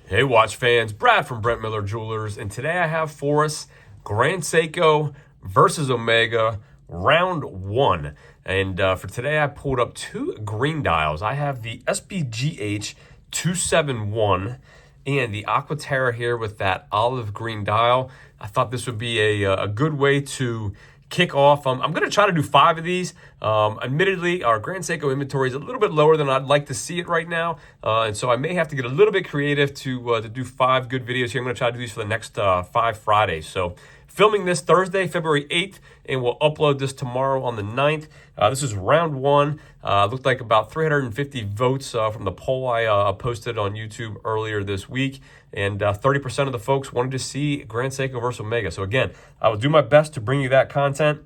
Hey watch fans, Brad from Brent Miller Jewelers, and today I have for us Grand Seiko versus Omega round one. And for today I pulled up two green dials. I have the SBGH271 and the Aqua Terra here with that olive green dial. I thought this would be a good way to kick off. I'm going to try to do 5 of these. Admittedly, our Grand Seiko inventory is a little bit lower than I'd like to see it right now. And so I may have to get a little bit creative to do 5 good videos here. I'm going to try to do these for the next 5 Fridays. So filming this Thursday, February 8th, and we'll upload this tomorrow on the 9th. This is round one. Looked like about 350 votes from the poll I posted on YouTube earlier this week. And 30% of the folks wanted to see Grand Seiko versus Omega. So again, I will do my best to bring you that content.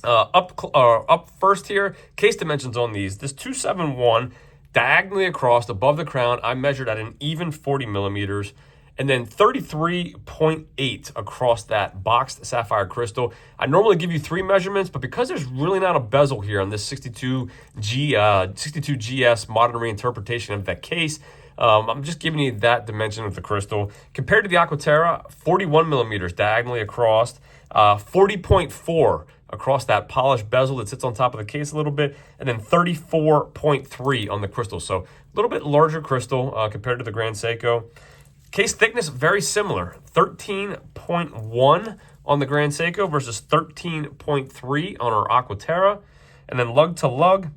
Up first here, case dimensions on these. This 271 diagonally across above the crown, I measured at an even 40 millimeters. And then 33.8 across that boxed sapphire crystal. I normally give you 3 measurements, but because there's really not a bezel here on this 62GS modern reinterpretation of that case, I'm just giving you that dimension of the crystal. Compared to the Aqua Terra, 41 millimeters diagonally across, 40.4 across that polished bezel that sits on top of the case a little bit, and then 34.3 on the crystal. So a little bit larger crystal compared to the Grand Seiko. Case thickness, very similar, 13.1 on the Grand Seiko versus 13.3 on our Aqua Terra. And then lug to lug,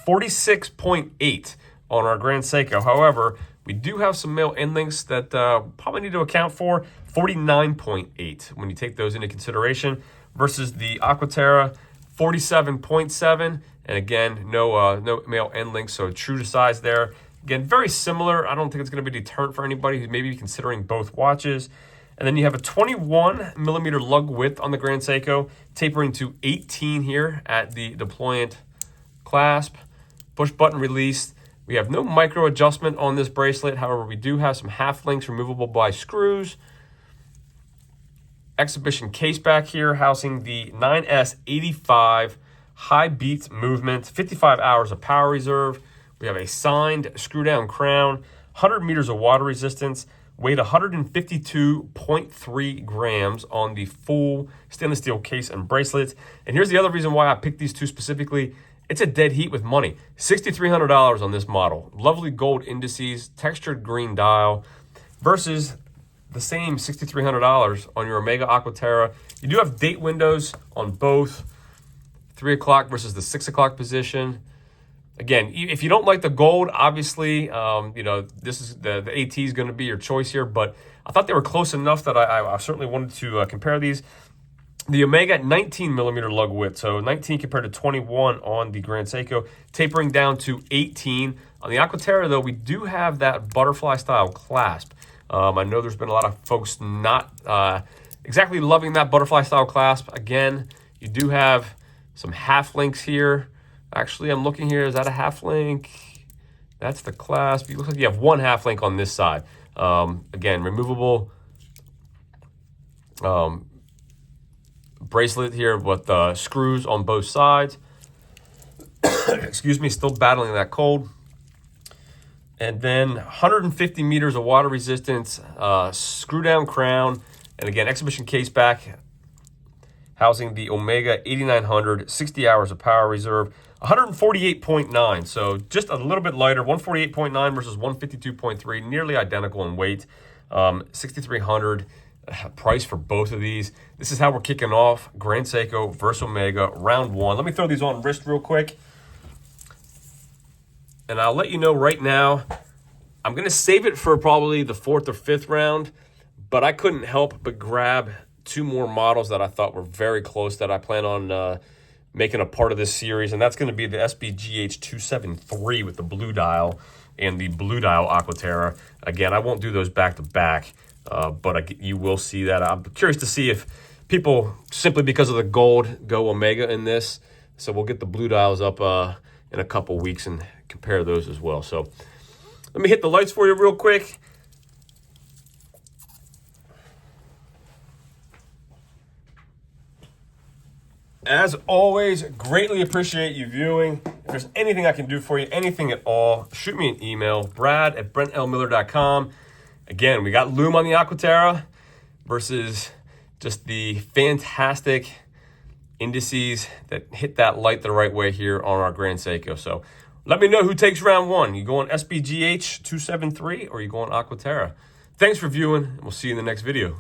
46.8 on our Grand Seiko. However, we do have some male end links that probably need to account for, 49.8 when you take those into consideration, versus the Aqua Terra, 47.7. And again, no male end links, so true to size there. Again, very similar. I don't think it's going to be a deterrent for anybody who's maybe considering both watches. And then you have a 21 millimeter lug width on the Grand Seiko, tapering to 18 here at the deployant clasp. Push button release. We have no micro adjustment on this bracelet. However, we do have some half links removable by screws. Exhibition case back here housing the 9S85 high beat movement, 55 hours of power reserve. We have a signed screw down crown, 100 meters of water resistance, weighed 152.3 grams on the full stainless steel case and bracelets. And here's the other reason why I picked these two specifically. It's a dead heat with money. $6,300 on this model. Lovely gold indices, textured green dial, versus the same $6,300 on your Omega Aqua Terra. You do have date windows on both, 3 o'clock versus the 6 o'clock position. Again, if you don't like the gold, obviously, this is the AT is going to be your choice here. But I thought they were close enough that I certainly wanted to compare these. The Omega 19 millimeter lug width, so 19 compared to 21 on the Grand Seiko, tapering down to 18. On the Aqua Terra, though, we do have that butterfly style clasp. I know there's been a lot of folks not exactly loving that butterfly style clasp. Again, you do have some half links here. Actually, I'm looking here. Is that a half link? That's the clasp. It looks like you have one half link on this side. Again, removable bracelet here with screws on both sides. Excuse me, still battling that cold. And then 150 meters of water resistance, screw down crown, and again, exhibition case back housing the Omega 8900, 60 hours of power reserve, 148.9, so just a little bit lighter, 148.9 versus 152.3, nearly identical in weight, 6,300 price for both of these. This is how we're kicking off Grand Seiko versus Omega round one. Let me throw these on wrist real quick. And I'll let you know right now, I'm going to save it for probably the 4th or 5th round, but I couldn't help but grab 2 more models that I thought were very close that I plan on making a part of this series, and that's going to be the SBGH273 with the blue dial and the blue dial Aqua Terra. Again, I won't do those back to back, but you will see that. I'm curious to see if people, simply because of the gold, go Omega in this. So we'll get the blue dials up in a couple weeks and compare those as well. So let me hit the lights for you real quick. As always, greatly appreciate you viewing. If there's anything I can do for you, anything at all, shoot me an email, brad@brentlmiller.com. Again, we got lume on the Aqua Terra versus just the fantastic indices that hit that light the right way here on our Grand Seiko. So let me know who takes round one. You going SBGH273 or you going Aqua Terra? Thanks for viewing, and we'll see you in the next video.